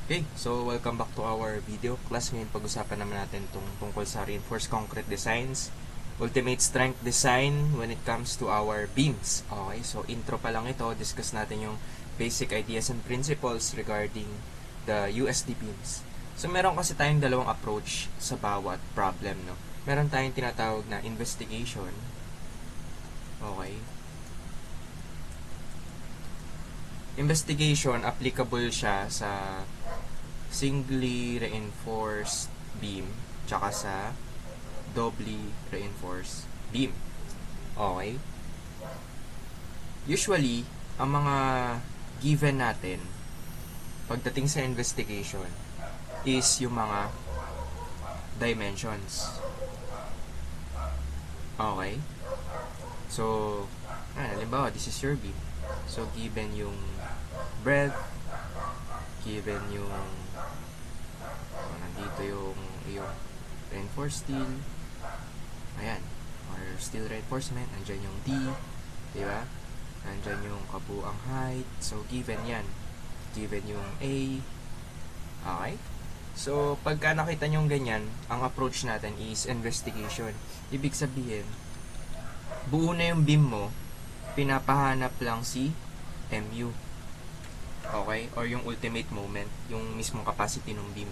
Okay, so welcome back to our video class. Ngayon pag-usapan naman natin tungkol sa reinforced concrete designs, ultimate strength design when it comes to our beams. Okay, so intro pa lang ito, discuss natin yung basic ideas and principles regarding the USD beams. So meron kasi tayong dalawang approach sa bawat problem, no? Meron tayong tinatawag na investigation. Okay. Investigation, applicable siya sa singly reinforced beam tsaka sa doubly reinforced beam. Okay? Usually, ang mga given natin pagdating sa investigation is yung mga dimensions. Okay? So, halimbawa, this is your beam. So, given yung breadth, given yung nandito yung reinforced steel, ayan, or steel reinforcement, andyan yung D, diba? Andyan yung kabuang height, so given yan, given yung A. Okay? So, pagka nakita nyo ganyan, ang approach natin is investigation. Ibig sabihin, buo na yung beam mo, pinapahanap lang si MU. Okay? Or yung ultimate moment, yung mismong capacity ng beam.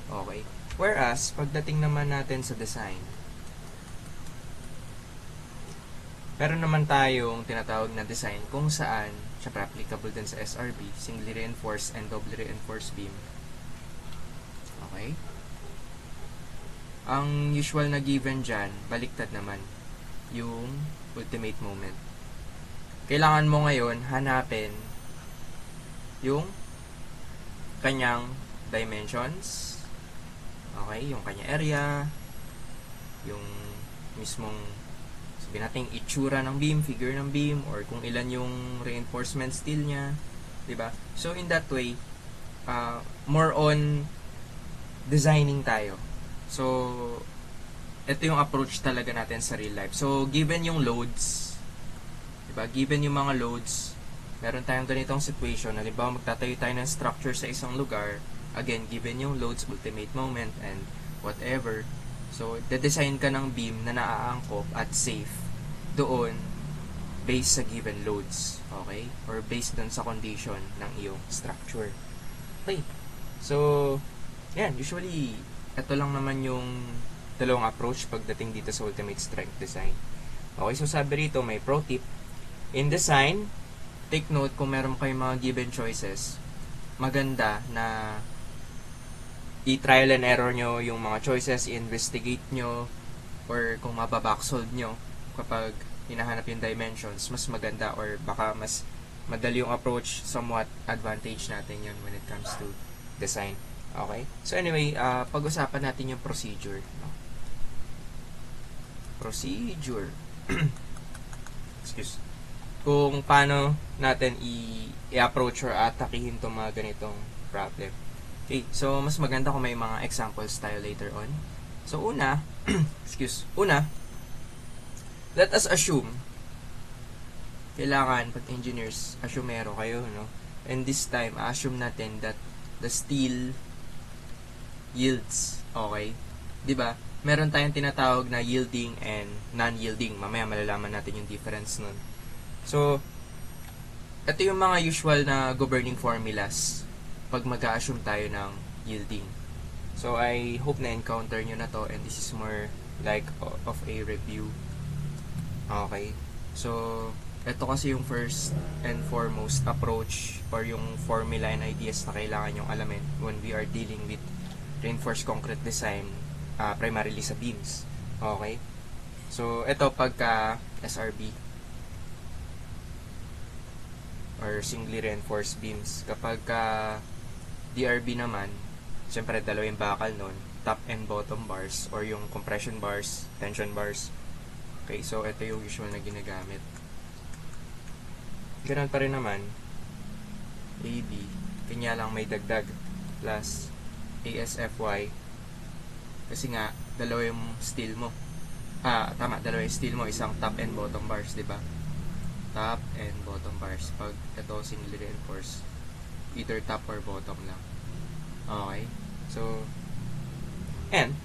Okay? Whereas, pagdating naman natin sa design, meron naman tayong tinatawag na design kung saan, syempre applicable din sa SRB, singly reinforced and doubly reinforced beam. Okay? Ang usual na given dyan, baliktad naman, yung ultimate moment. Kailangan mo ngayon hanapin yung kanyang dimensions, okay, yung kanyang area, yung mismong sabihin natin itsura ng beam, figure ng beam, or kung ilan yung reinforcement steel niya, diba? So in that way, more on designing tayo. So ito yung approach talaga natin sa real life. So given yung loads, diba? Given yung mga loads, meron tayong ganitong situation. Halimbawa, magtatayo tayo ng structure sa isang lugar. Again, given yung loads, ultimate moment, and whatever. So, de-design ka ng beam na naaangkop at safe doon based sa given loads. Okay? Or based doon sa condition ng iyong structure. Okay. So, yan. Usually, ito lang naman yung dalawang approach pagdating dito sa ultimate strength design. Okay, so sabi rito, may pro tip. In design, take note kung meron kayong mga given choices, maganda na i-trial and error nyo yung mga choices, i-investigate nyo, or kung mababacksolve nyo kapag hinahanap yung dimensions, mas maganda or baka mas madali yung approach, somewhat advantage natin yun when it comes to design. Okay? So anyway, pag-usapan natin yung procedure. No? Procedure. Excuse. Kung paano natin i-approach or atakihin itong mga ganitong problem. Okay, so mas maganda kung may mga examples tayo later on. So una, let us assume, kailangan pag engineers, assumero kayo, no? And this time, assume natin that the steel yields, okay? 'Di ba? Meron tayong tinatawag na yielding and non-yielding. Mamaya malalaman natin yung difference nun. So, ito yung mga usual na governing formulas pag mag-a-assume tayo ng yielding. So, I hope na-encounter nyo na to, and this is more like of a review. Okay. So, ito kasi yung first and foremost approach or yung formula and ideas na kailangan yung alamin when we are dealing with reinforced concrete design, primarily sa beams. Okay. So, ito pagka SRB or singly reinforced beams. Kapag DRB naman, siyempre dalawa yung bakal nun, top and bottom bars, or yung compression bars, tension bars. Okay, so ito yung usual na ginagamit. Ganun pa rin naman, AB, kanya lang may dagdag, plus ASFY, kasi nga, dalawa yung steel mo. Dalawa yung steel mo, isang top and bottom bars, diba? Top and bottom bars. Pag ito singly reinforced, either top or bottom lang. Okay? So, and,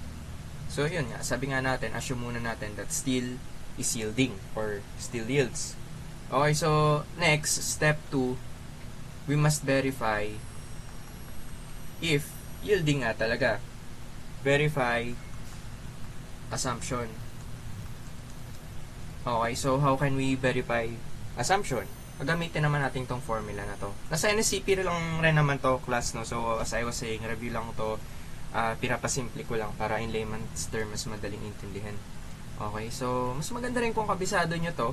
so yun nga, sabi nga natin, assume muna natin that steel is yielding or steel yields. Okay, so next, step 2, we must verify if yielding nga talaga. Verify assumption. Okay, so how can we verify assumption? Gagamitin naman natin tong formula na to. Nasa NSCP lang rin naman to class, no? So, as I was saying, review lang to. Pinapasimple ko lang para in layman's term mas madaling intindihan. Okay, so mas maganda rin kung kabisado nyo to.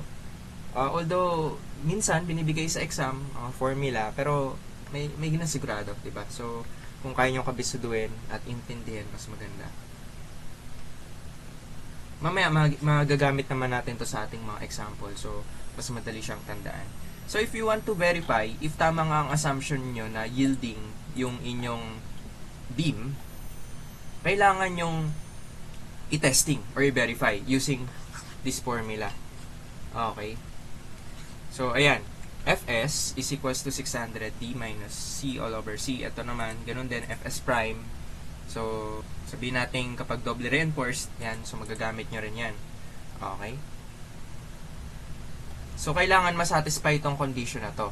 Although, minsan binibigay sa exam formula, pero may ginasigurado, diba? So, kung kaya nyo kabisaduhin at intindihan, mas maganda. Mamaya, magagamit naman natin to sa ating mga example. So, mas madali siyang tandaan. So, if you want to verify, if tama nga ang assumption nyo na yielding yung inyong beam, kailangan nyong i-testing or i-verify using this formula. Okay. So, ayan. Fs is equals to 600D minus C all over C. Ito naman, ganun din, Fs prime. So, sabihin natin kapag double reinforced, yan, so magagamit nyo rin yan. Okay? So, kailangan masatisfy itong condition na to.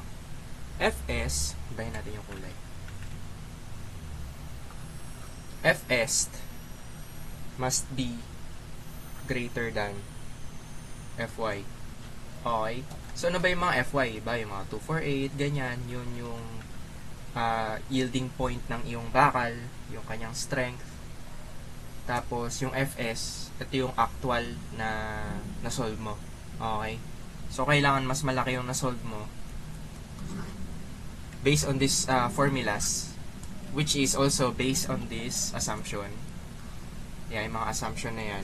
Fs, bahin natin yung kulay. Fs must be greater than Fy. Okay? So, ano ba yung mga Fy? Ba, yung mga 248, ganyan, yun yung yielding point ng iyong bakal, yung kanyang strength. Tapos, yung Fs, ito yung actual na solve mo. Okay? So, kailangan mas malaki yung na-solve mo based on this formulas, which is also based on this assumption. Yan, yung mga assumption na yan.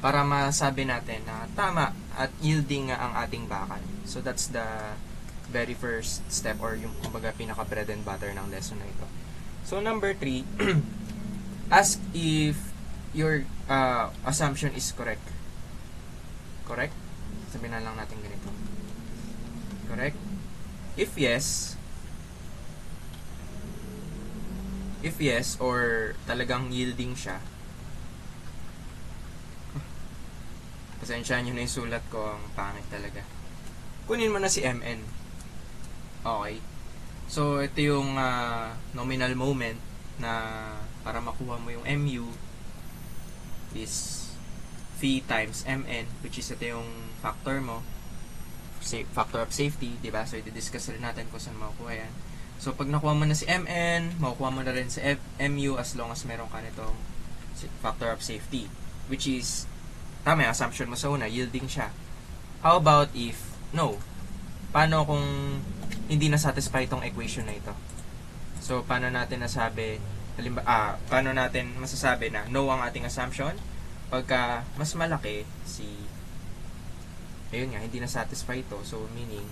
Para masabi natin na tama at yielding nga ang ating bakal. So, that's the very first step or yung kumbaga pinaka-bread and butter ng lesson na ito. So, number 3, ask if your assumption is correct. Correct? Sabihin na lang natin ganito. Correct? If yes, or talagang yielding siya, pasensyahan nyo na yung sulat ko, ang pangit talaga. Kunin mo na si Mn. Okay. So, ito yung nominal moment na para makuha mo yung Mu is Phi times Mn, which is ito yung factor mo, factor of safety, diba? So, i-discuss rin natin kung saan makukuha yan. So, pag nakuha mo na si Mn, makukuha mo na rin si Mu as long as meron ka nitong factor of safety, which is tama yung assumption mo sa una, yielding siya. How about if no? Paano kung hindi na-satisfy itong equation na ito? So, paano natin paano natin masasabi na no ang ating assumption? Pagka mas malaki ayun nga, hindi na-satisfy ito. So, meaning,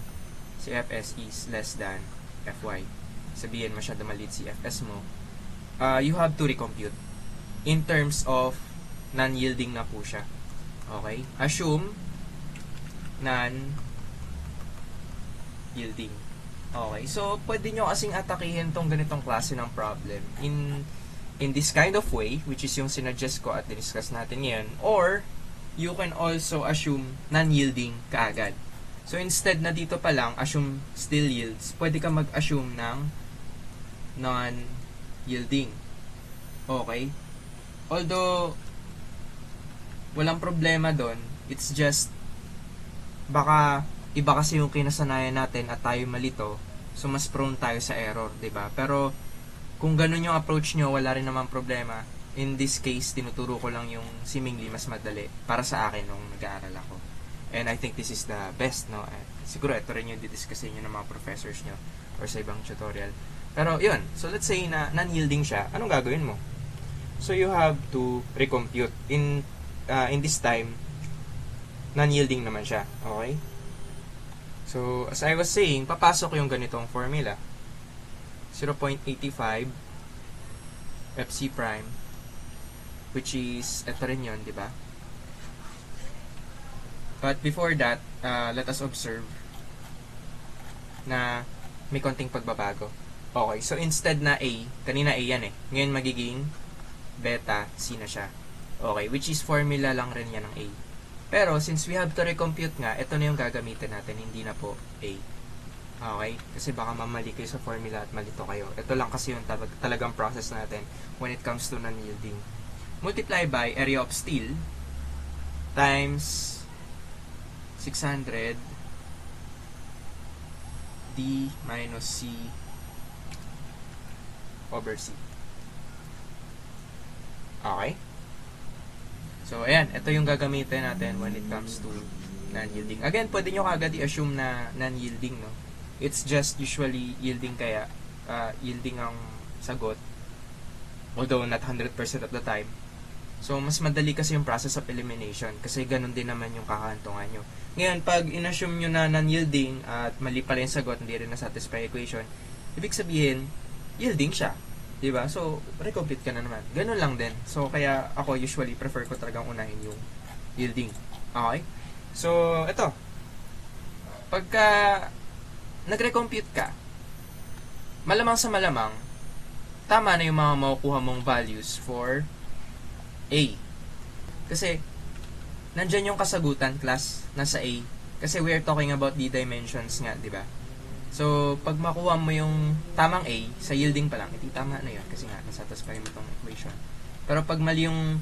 si Fs is less than Fy. Sabihin, masyado maliit si Fs mo. You have to recompute in terms of non-yielding na po siya. Okay? Assume non-yielding. Okay? So, pwede nyo kasing atakihin tong ganitong klase ng problem in this kind of way, which is yung sinuggest ko at discuss natin ngayon, or you can also assume non-yielding kaagad. So, instead na dito pa lang, assume still yields, pwede ka mag-assume ng non-yielding. Okay? Although, walang problema doon. It's just, baka iba kasi yung kinasanayan natin at tayo malito, so mas prone tayo sa error, 'di ba? Pero, kung ganun yung approach nyo, wala rin naman problema. In this case, tinuturo ko lang yung seemingly mas madali para sa akin nung nag-aaral ako. And I think this is the best, no? Siguro ito rin yung didiscusin nyo ng mga professors nyo or sa ibang tutorial. Pero yun, so let's say na non-yielding siya, anong gagawin mo? So you have to recompute. In this time, non-yielding naman siya. Okay? So, as I was saying, papasok yung ganitong formula. 0.85 Fc prime, which is, ito rin yun, di ba? But before that, let us observe na may konting pagbabago. Okay, so instead na A, kanina A yan eh. Ngayon magiging beta C na siya. Okay, which is formula lang rin yan ng A. Pero since we have to recompute nga, ito na yung gagamitin natin, hindi na po A. Okay? Kasi baka mamali kayo sa formula at malito kayo. Ito lang kasi yung talagang process natin when it comes to non-yielding. Multiply by area of steel times 600 D minus C over C. Okay? So, ayan. Ito yung gagamitin natin when it comes to non-yielding. Again, pwede nyo kagad i-assume na non-yielding, no? It's just usually yielding kaya. Yielding ang sagot. Although, not 100% of the time. So, mas madali kasi yung process of elimination. Kasi ganun din naman yung kakahantungan nyo. Ngayon, pag in-assume nyo na non-yielding at mali pala yung sagot, hindi rin na-satisfy equation, ibig sabihin, yielding siya. Diba? So, recomplete ka na naman. Ganun lang din. So, kaya ako usually prefer ko talagang unahin yung yielding. Okay? So, ito. Pagka nag-recompute ka, malamang sa malamang, tama na yung mga makukuha mong values for A. Kasi, nandyan yung kasagutan, class, nasa A. Kasi we are talking about the dimensions nga, di ba? So, pag makuha mo yung tamang A, sa yielding pa lang, iti tama na yun. Kasi nga, nasatisfy mo itong equation. Pero pag mali yung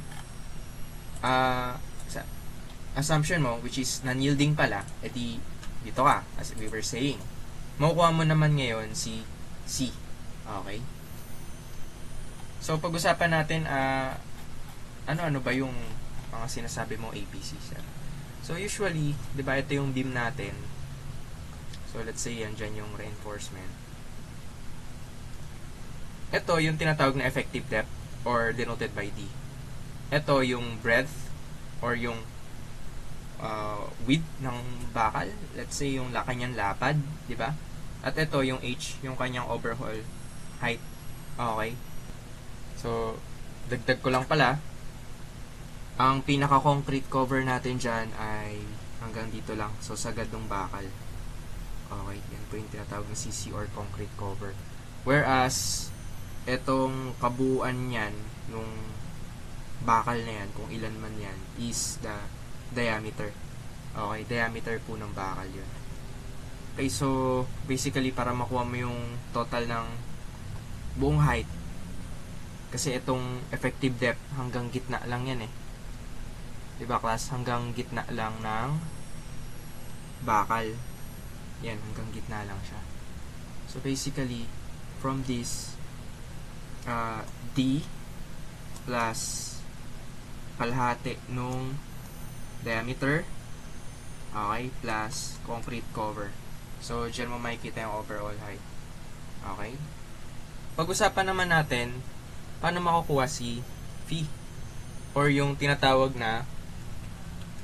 assumption mo, which is non-yielding pala, edi dito ka, as we were saying. Makukuha mo naman ngayon si C. Okay? So, pag-usapan natin, ano ba yung mga sinasabi mong ABC siya. So, usually, di ba, ito yung beam natin. So, let's say, yan dyan yung reinforcement. Ito yung tinatawag na effective depth or denoted by D. Ito yung breadth or yung width ng bakal. Let's say, yung kanyang lapad, di ba? At ito yung H, yung kanyang overhaul height. Okay? So, dagdag ko lang pala, ang pinaka-concrete cover natin dyan ay hanggang dito lang. So, sagad ng bakal. Okay, yan po yung tinatawag na CC or concrete cover. Whereas, etong kabuuan niyan, nung bakal na yan, kung ilan man yan, is the diameter. Okay, diameter po ng bakal yun. Okay, so, basically, para makuha mo yung total ng buong height, kasi itong effective depth, hanggang gitna lang yan eh. Diba, class? Hanggang gitna lang ng bakal. Yan, hanggang gitna lang siya. So, basically, from this, D plus kalahati nung diameter, okay, plus concrete cover. So, dyan mo makikita yung overall height. Okay? Pag-usapan naman natin, paano makukuha si phi? Or yung tinatawag na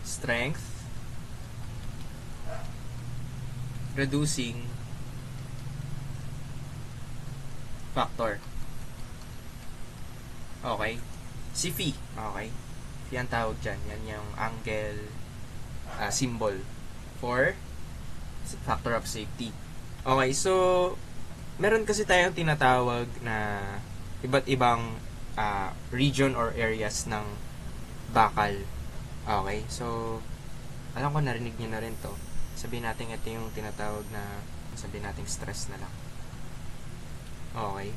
strength reducing factor. Okay? Si phi. Okay? Phi ang tawag dyan. Yan yung angle symbol for factor of safety. Okay, so meron kasi tayong tinatawag na iba't ibang region or areas ng bakal. Okay, so alam ko narinig nyo na rin to. Sabihin natin ito yung tinatawag na, sabihin natin stress na lang. Okay.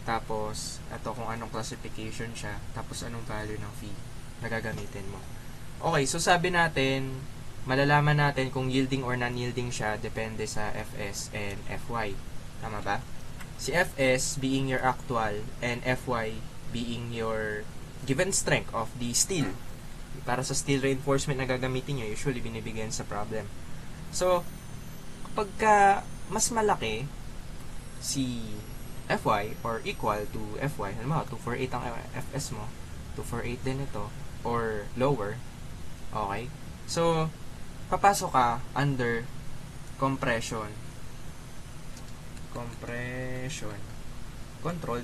Tapos, ito kung anong classification siya, tapos anong value ng phi na gagamitin mo. Okay, so sabi natin, malalaman natin kung yielding or non-yielding siya, depende sa Fs and Fy. Tama ba? Si Fs being your actual and Fy being your given strength of the steel. Para sa steel reinforcement na gagamitin nyo, usually binibigyan sa problem. So, kapag mas malaki si Fy or equal to Fy, halimbawa 248 ang Fs mo, 248 din ito, or lower, okay? So, papasok ka under compression control.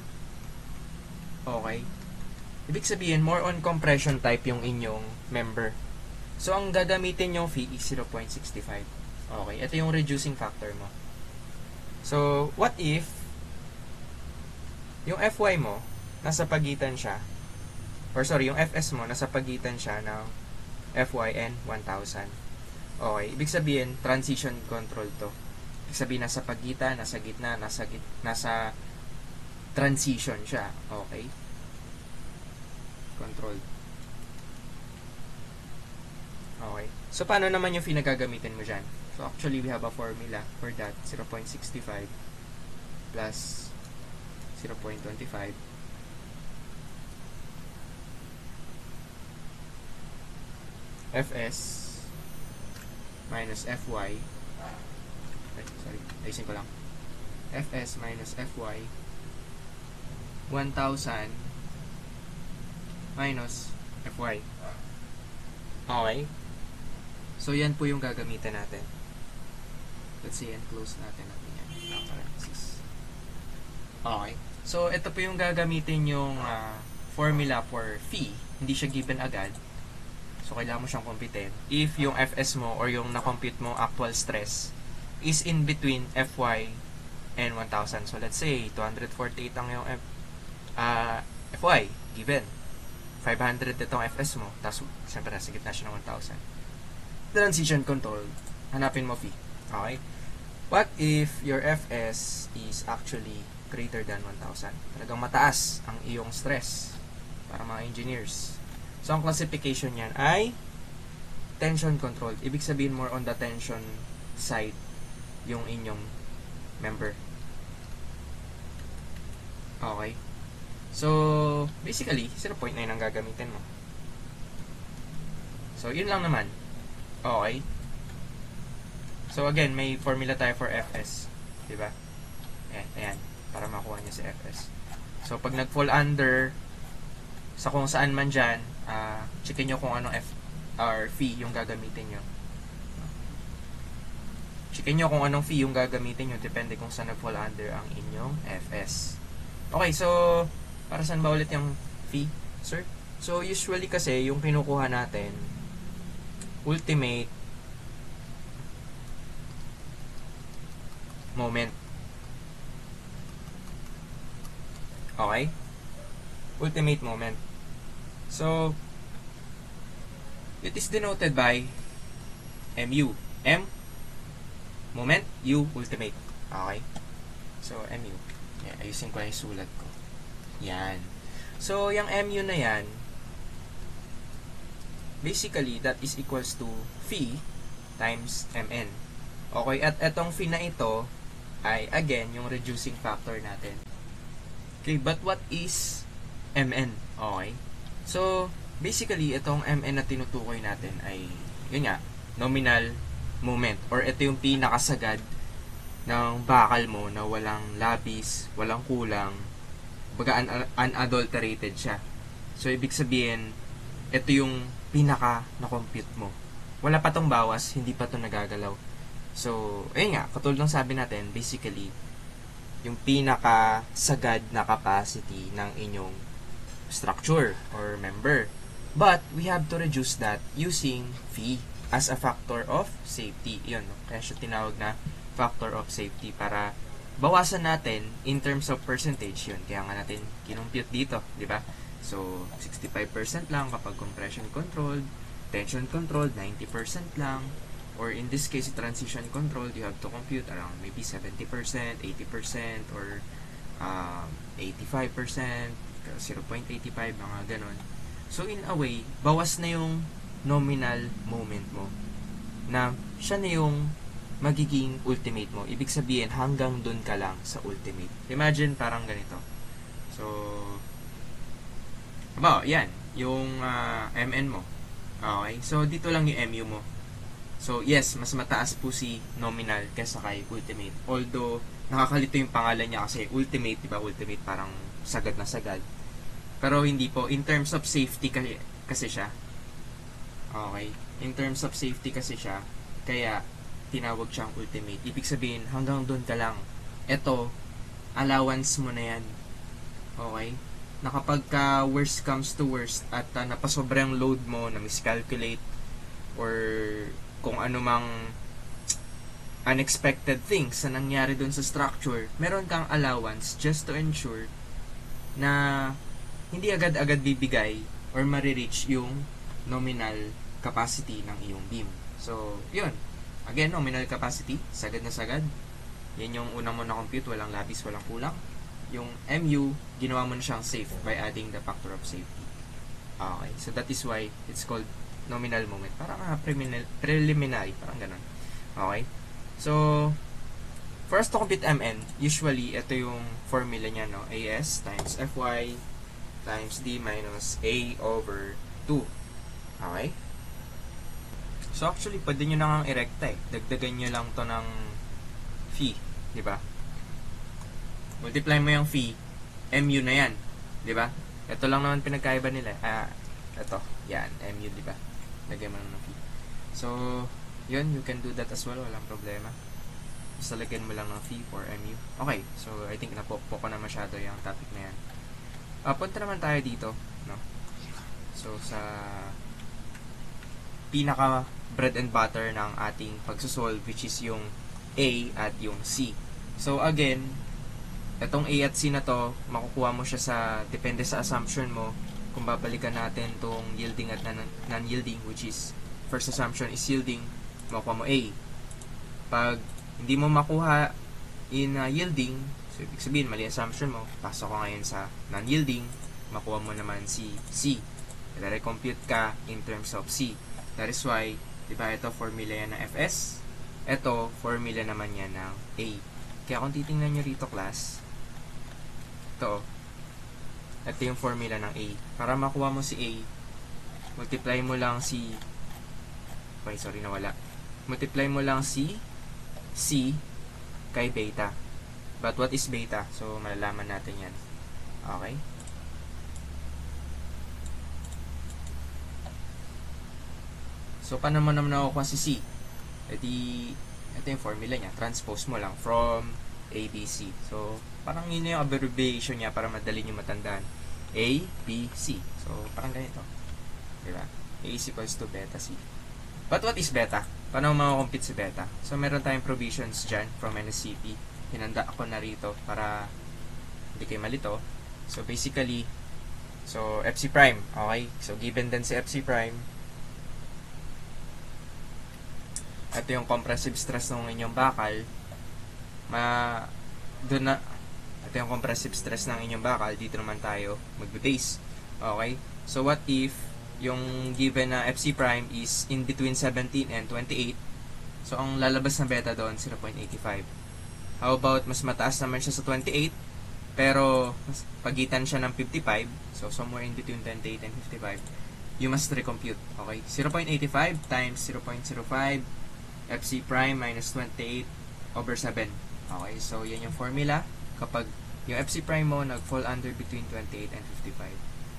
Okay? Ibig sabihin, more on compression type yung inyong member. So, ang gagamitin yung phi is 0.65. Okay? Ito yung reducing factor mo. So, what if yung Fy mo, nasa pagitan siya, or sorry, yung Fs mo, nasa pagitan siya ng Fy and 1,000. Okay, ibig sabihin, transition control to. Ibig sabihin, nasa pagitan, nasa gitna, nasa transition siya. Okay? Control. Okay. So, paano naman yung pinagagamitin mo dyan? So, actually, we have a formula for that. 0.65 plus 0.25 Fs minus Fy ayusin ko lang. Fs minus Fy 1,000 minus Fy. Okay? So, yan po yung gagamitin natin. Let's see, and close natin yan. Parenthesis. Okay. So, ito po yung gagamitin yung formula for phi. Hindi siya given agad. So, kailangan mo siyang computein. If yung Fs mo or yung na-compute mo actual stress is in between Fy and 1,000. So, let's say, 248 ang yung Fy, given. 500 itong Fs mo. Tapos, siyempre, nasa gitna siya ng 1,000. Transition control. Hanapin mo phi. Okay? What if your Fs is actually greater than 1,000? Talagang mataas ang iyong stress para mga engineers. So, ang classification niyan ay tension control. Ibig sabihin more on the tension side yung inyong member. Okay. So, basically, 0.9 ang gagamitin mo. So, yun lang naman. Okay. So, again, may formula tayo for Fs. Diba? Ayan. Para makuha niya si Fs. So, pag nag-fall under sa kung saan man dyan, checkin nyo kung anong F or phi yung gagamitin nyo. Checkin nyo kung anong phi yung gagamitin nyo. Depende kung saan nag-fall under ang inyong Fs. Okay, so, para saan ba ulit yung phi, sir? So, usually kasi, yung kinukuha natin, ultimate moment. Okay? Ultimate moment. So, it is denoted by MU. M, moment. U, ultimate. Okay? So, MU. Yan, ayusin ko yung sulat ko. Yan. So, yung MU na yan, basically, that is equals to phi times Mn. Okay, at etong phi na ito ay, again, yung reducing factor natin. Okay, but what is Mn? Okay. So, basically, itong Mn na tinutukoy natin ay, yun nga, nominal moment. Or ito yung pinakasagad ng bakal mo na walang labis, walang kulang, baga unadulterated siya. So, ibig sabihin, ito yung pinaka na-compute mo. Wala pa tong bawas, hindi pa to nagagalaw. So, ayun nga, katulad ng sabi natin, basically, yung pinaka sagad na capacity ng inyong structure or member. But, we have to reduce that using phi as a factor of safety. Yun, no? Kaya siya tinawag na factor of safety para bawasan natin in terms of percentage yun. Kaya nga natin kinumpute dito, di ba? So, 65% lang kapag compression controlled, tension controlled, 90% lang. Or in this case, transition controlled, you have to compute around maybe 70%, 80%, or 85%, 0.85, mga ganon. So, in a way, bawas na yung nominal moment mo na siya na yung magiging ultimate mo. Ibig sabihin, hanggang dun ka lang sa ultimate. Imagine, parang ganito. So, yan, yung MN mo. Okay, so dito lang yung MU mo. So, yes, mas mataas po si nominal kaysa kay ultimate. Although, nakakalito yung pangalan niya kasi ultimate, diba? Ultimate parang sagad na sagad. Pero hindi po. In terms of safety kasi siya. Okay. In terms of safety kasi siya. Kaya, tinawag siyang ultimate. Ibig sabihin, hanggang doon ka lang. Ito, allowance mo na yan. Okay? Na kapag ka worst comes to worst at napasobrang load mo, na miscalculate, or kung ano mang unexpected things na nangyari dun sa structure, meron kang allowance just to ensure na hindi agad-agad bibigay or marireach yung nominal capacity ng iyong beam. So, yun. Again, nominal capacity, sagad na sagad. Yan yung unang mo na compute, walang labis, walang kulang. Yung MU, ginawa mo na siyang safe by adding the factor of safety. Okay, so that is why it's called nominal moment. Parang preliminary, parang ganun. Okay, so for us to compute MN, usually, ito yung formula niya, no? AS times FY times D minus A over 2. Okay? So, actually, pwede nyo nang i-recta eh. Dagdagan nyo lang to ng phi. Diba? Multiply mo yung phi, MU na yan. Diba? Ito lang naman pinagkaiba nila. Ito. Yan. MU, diba? Lagyan mo lang ng phi. So, yun. You can do that as well. Walang problema. Basta lagyan mo lang ng phi for MU. Okay. So, I think napokpo ko na masyado yung topic na yan. Punta naman tayo dito, no? So, sa pinaka bread and butter ng ating pagsosolve, which is yung A at yung C. So, again, itong A at C na to, makukuha mo siya depende sa assumption mo, kung babalikan natin tong yielding at non-yielding, which is, first assumption is yielding, makukuha mo A. Pag hindi mo makuha in yielding, so, ibig sabihin, mali assumption mo, pasok ko ngayon sa non-yielding, makuha mo naman si C. Compute ka in terms of C. That is why, diba, ito formula yan ng Fs, ito formula naman yan ng A. Kaya kung titingnan nyo rito, class, ito yung formula ng A. Para makuha mo si A, multiply mo lang si, okay, sorry, nawala. Multiply mo lang si C kay beta. But what is beta? So, malalaman natin yan. Okay? So, paano mo naman nakukuha si C? Ito yung formula niya. Transpose mo lang from A, B, C. So, parang yun yung abbreviation niya para madali nyo matandaan. A, B, C. So, parang ganito. Diba? A is equals to beta C. But what is beta? Paano mo makakompute si beta? So, meron tayong provisions dyan from NSCP. Hinanda ako na rito para hindi kayo malito. So, basically, so, FC prime. Okay? So, given din si FC prime, ito yung compressive stress ng inyong bakal, ito yung compressive stress ng inyong bakal, dito naman tayo magbe-base. Okay? So, what if yung given na FC prime is in between 17 and 28? So, ang lalabas na beta doon, 0.85. How about, mas mataas naman siya sa 28, pero pagitan siya ng 55, so somewhere in between 28 and 55, you must recompute. Okay? 0.85 times 0.05 FC prime minus 28 over 7. Okay? So, yan yung formula kapag yung FC prime mo nag-fall under between 28 and 55.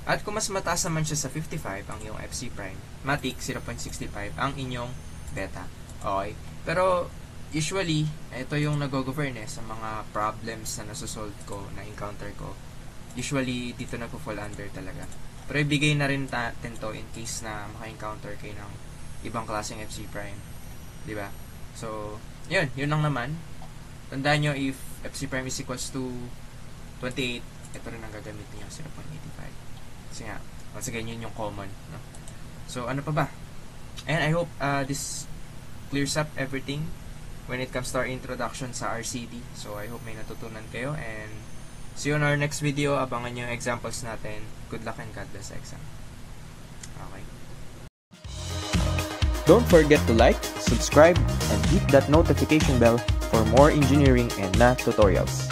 At kung mas mataas naman siya sa 55, ang iyong FC prime, matic 0.65 ang inyong beta. Okay? Pero, usually, ito yung nag-govern sa mga problems na nasusolve ko, na encounter ko. Usually, dito nagpo-fall under talaga. Pero ibigay na rin natin to in case na maka-encounter kayo ng ibang klaseng FC prime. Diba? So, yun lang naman. Tandaan nyo, if FC prime is equals to 28, ito rin ang gagamit niyo, 0.85. Kasi nga, once again, yun yung common. No? So, ano pa ba? And I hope this clears up everything when it comes to our introduction sa RCD. So, I hope may natutunan kayo, and see you on our next video. Abangan nyo yung examples natin. Good luck and God bless sa exam. Okay. Don't forget to like, subscribe, and hit that notification bell for more engineering and math tutorials.